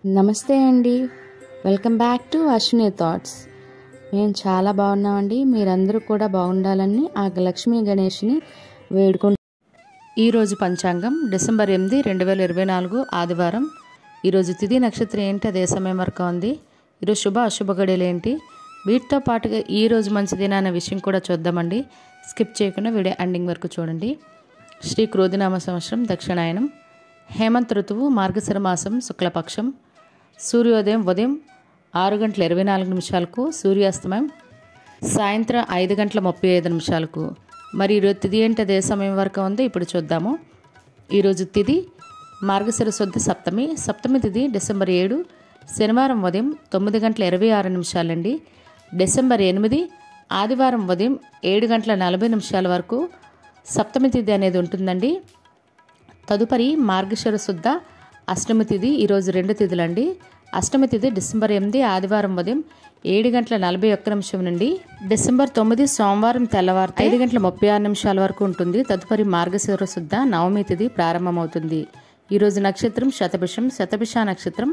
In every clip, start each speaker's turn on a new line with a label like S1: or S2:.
S1: నమస్తే అండి. Welcome back to Ashwini thoughts. మేము చాలా బాగున్నామండి. మీరందరూ కూడా బాగుండాలని ఆ లక్ష్మీ గణేష్ని వేడుకుంటాం. ఈరోజు పంచాంగం డిసెంబర్ 8, 2024 ఆదివారం. ఈరోజు తిథి నక్షత్రం ఏంటి, అదే సమయం వరకు ఉంది. ఈరోజు శుభ అశుభ గడియలు ఏంటి, వీటితో పాటుగా ఈరోజు మంచిదిన అనే విషయం కూడా చూద్దామండి. స్కిప్ చేయకుండా వీడియో ఎండింగ్ వరకు చూడండి. శ్రీ క్రోధినామ సంవత్సరం దక్షిణాయనం, హేమంత్ ఋతువు, మార్గశిర మాసం, శుక్లపక్షం. సూర్యోదయం ఉదయం 6:24 సూర్యాస్తమయం సాయంత్రం 5:35. మరి ఈరోజు తిథి ఏంటి, అదే సమయం వరకు ఉంది. ఇప్పుడు చూద్దాము. ఈరోజు తిథి మార్గశిర శుద్ధ సప్తమి. సప్తమి తిథి డిసెంబర్ 7, శనివారం ఉదయం 9:26 అండి. డిసెంబర్ 8 ఆదివారం ఉదయం 7:40 వరకు సప్తమి తిథి అనేది ఉంటుందండి. తదుపరి మార్గశిర శుద్ధ అష్టమి తిథి. ఈరోజు 2 తిథులండి. అష్టమి తిథి డిసెంబర్ 8 ఆదివారం ఉదయం 7:41 నుండి డిసెంబర్ 9 సోమవారం తెల్లవారు 5:36 వరకు ఉంటుంది. తదుపరి మార్గశిర శుద్ధ నవమి తిథి ప్రారంభమవుతుంది. ఈరోజు నక్షత్రం శతభిషం. శతభిష నక్షత్రం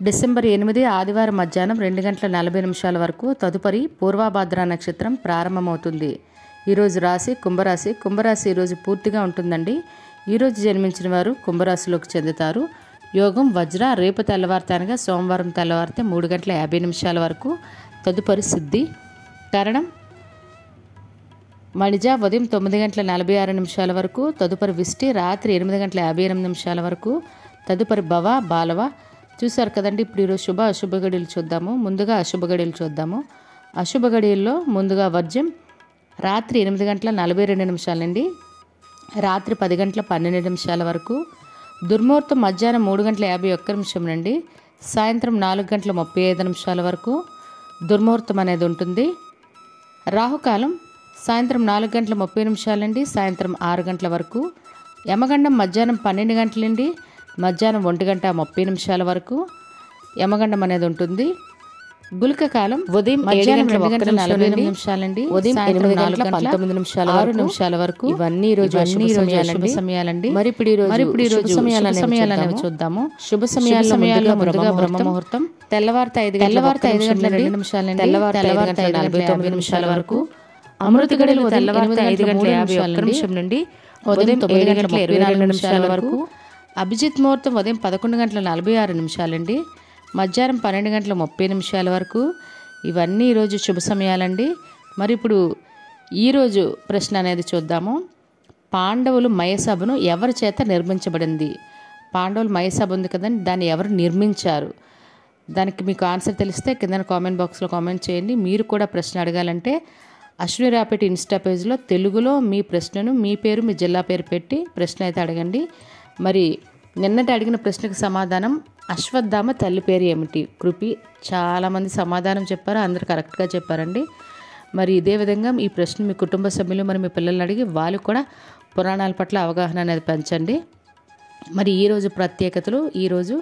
S1: డిసెంబర్ 8 ఆదివారం మధ్యాహ్నం 2:40 వరకు. తదుపరి పూర్వభాద్ర నక్షత్రం ప్రారంభమవుతుంది. ఈరోజు రాశి కుంభరాశి. కుంభరాశి ఈరోజు పూర్తిగా ఉంటుందండి. ఈరోజు జన్మించిన వారు కుంభరాశిలోకి చెందుతారు. యోగం వజ్ర రేపు తెల్లవారుతానగా సోమవారం తెల్లవారితే 3:50 వరకు. తదుపరి సిద్ధి. కరణం మణిజ ఉదయం 9:46 వరకు. తదుపరి విష్టి రాత్రి 8:58 వరకు. తదుపరి భవ బాలవ. చూశారు కదండి. ఇప్పుడు ఈరోజు శుభ అశుభ గడియలు చూద్దాము. ముందుగా అశుభ గడియలు చూద్దాము. అశుభ గడియల్లో ముందుగా వర్జ్యం రాత్రి 8:42 నుండి రాత్రి 10:12 వరకు. దుర్ముహూర్తం మధ్యాహ్నం 3:51 నుండి సాయంత్రం 4:35 వరకు దుర్ముహూర్తం అనేది ఉంటుంది. రాహుకాలం సాయంత్రం 4:30 నుండి సాయంత్రం 6 గంటల వరకు. యమగండం మధ్యాహ్నం 12 గంటల నుండి మధ్యాహ్నం 1:30 వరకు యమగండం అనేది ఉంటుంది. గుళిక కాలం ఉదయం 7:40 ఉదయం 8:19 వరకు. ఇవన్నీ ఈరోజు శుభ సమయాలండి. మరి ఇప్పుడు ఈరోజు సమయాలు చూద్దాము. శుభ సమయాల్లో ముందుగా బ్రహ్మ ముహూర్తం తెల్లవారితే 5:02 తెల్లవారితే 5:49 వరకు. అమృత గడియలు తెల్లవారితే 5:51 నుండి ఉదయం 9:24 వరకు. అభిజిత్ ముహూర్తం ఉదయం 11:46 అండి. మధ్యాహ్నం 12:30 వరకు. ఇవన్నీ ఈరోజు శుభ సమయాలండి. మరి ఇప్పుడు ఈరోజు ప్రశ్న అనేది చూద్దాము. పాండవులు మయసభను ఎవరి చేత నిర్మించబడింది? పాండవులు మయసభ ఉంది కదండి, దాన్ని ఎవరు నిర్మించారు? దానికి మీకు ఆన్సర్ తెలిస్తే కింద కామెంట్ బాక్స్లో కామెంట్ చేయండి. మీరు కూడా ప్రశ్న అడగాలంటే అశ్విని రాపేటి ఇన్స్టా పేజ్లో తెలుగులో మీ ప్రశ్నను, మీ పేరు, మీ జిల్లా పేరు పెట్టి ప్రశ్న అయితే అడగండి. మరి నిన్నటి అడిగిన ప్రశ్నకు సమాధానం అశ్వత్థామ తల్లి పేరు ఏమిటి? కృపి. చాలామంది సమాధానం చెప్పారు, అందరు కరెక్ట్గా చెప్పారండి. మరి ఇదే విధంగా ఈ ప్రశ్న మీ కుటుంబ సభ్యులు మరి మీ పిల్లల్ని అడిగి వాళ్ళు కూడా పురాణాల పట్ల అవగాహన అనేది పెంచండి. మరి ఈరోజు ప్రత్యేకతలు. ఈరోజు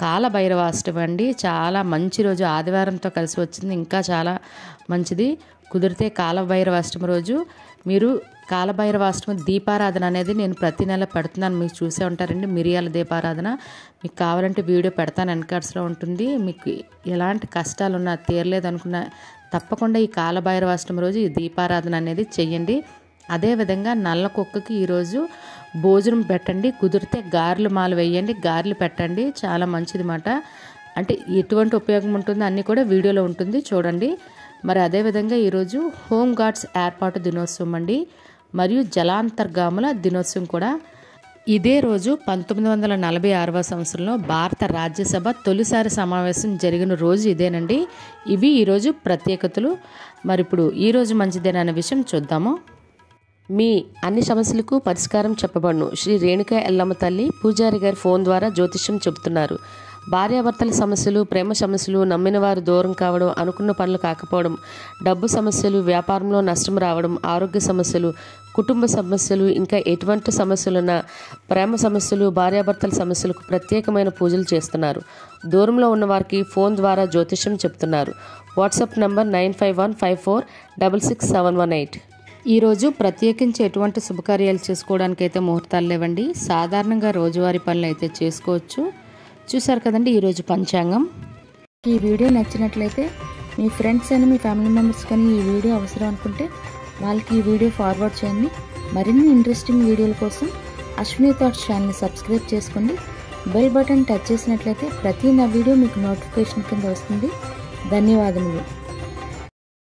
S1: కాలభైరవాష్టమి అండి. చాలా మంచి రోజు, ఆదివారంతో కలిసి వచ్చింది, ఇంకా చాలా మంచిది. కుదిరితే కాలభైరవాష్టమి రోజు మీరు కాలభైరవాష్టమి దీపారాధన అనేది నేను ప్రతి నెల పెడుతున్నాను. మీకు చూసే ఉంటారండి, మిరియాల దీపారాధన. మీకు కావాలంటే వీడియో పెడతాను, ఎన్కార్డ్స్లో ఉంటుంది. మీకు ఎలాంటి కష్టాలు ఉన్నా తీరలేదు అనుకున్నా తప్పకుండా ఈ కాలభైరవాష్టమి రోజు ఈ దీపారాధన అనేది చెయ్యండి. అదేవిధంగా నల్ల కుక్కకి ఈరోజు భోజనం పెట్టండి. కుదిరితే గారెలు మాల వేయండి, గారెలు పెట్టండి, చాలా మంచిది మాట. అంటే ఎటువంటి ఉపయోగం ఉంటుందో అన్నీ కూడా వీడియోలో ఉంటుంది, చూడండి. మరి అదేవిధంగా ఈరోజు హోమ్ గార్డ్స్ ఏర్పాటు దినోత్సవం అండి, మరియు జలాంతర్గాముల దినోత్సవం కూడా. ఇదే రోజు 1946వ సంవత్సరంలో భారత రాజ్యసభ తొలిసారి సమావేశం జరిగిన రోజు ఇదేనండి. ఇవి ఈరోజు ప్రత్యేకతలు. మరి ఇప్పుడు ఈరోజు మంచిదేననే విషయం చూద్దాము. మీ అన్ని సమస్యలకు పరిష్కారం చెప్పబడును. శ్రీ రేణుకా ఎల్లమ్మ తల్లి పూజారి గారి ఫోన్ ద్వారా జ్యోతిష్యం చెబుతున్నారు. భార్యాభర్తల సమస్యలు, ప్రేమ సమస్యలు, నమ్మిన వారు దూరం కావడం, అనుకున్న పనులు కాకపోవడం, డబ్బు సమస్యలు, వ్యాపారంలో నష్టం రావడం, ఆరోగ్య సమస్యలు, కుటుంబ సమస్యలు, ఇంకా ఎటువంటి సమస్యలున్నా, ప్రేమ సమస్యలు, భార్యాభర్తల సమస్యలకు ప్రత్యేకమైన పూజలు చేస్తున్నారు. దూరంలో ఉన్న వారికి ఫోన్ ద్వారా జ్యోతిష్యం చెప్తున్నారు. WhatsApp number 9515466718. ఈరోజు ప్రత్యేకించి ఎటువంటి శుభకార్యాలు చేసుకోవడానికైతే ముహూర్తాలు లేవండి. సాధారణంగా రోజువారీ పనులు అయితే చేసుకోవచ్చు. చూసారు కదండి ఈరోజు పంచాంగం. ఈ వీడియో నచ్చినట్లయితే మీ ఫ్రెండ్స్ అని మీ ఫ్యామిలీ మెంబర్స్ కానీ ఈ వీడియో అవసరం అనుకుంటే వాళ్ళకి ఈ వీడియో ఫార్వర్డ్ చేయండి. మరిన్ని ఇంట్రెస్టింగ్ వీడియోల కోసం అశ్విని థాట్స్ ఛానల్ని సబ్స్క్రైబ్ చేసుకోండి. బెల్ బటన్ టచ్ చేసినట్లయితే ప్రతి నా వీడియో మీకు నోటిఫికేషన్ కింద వస్తుంది. ధన్యవాదములు.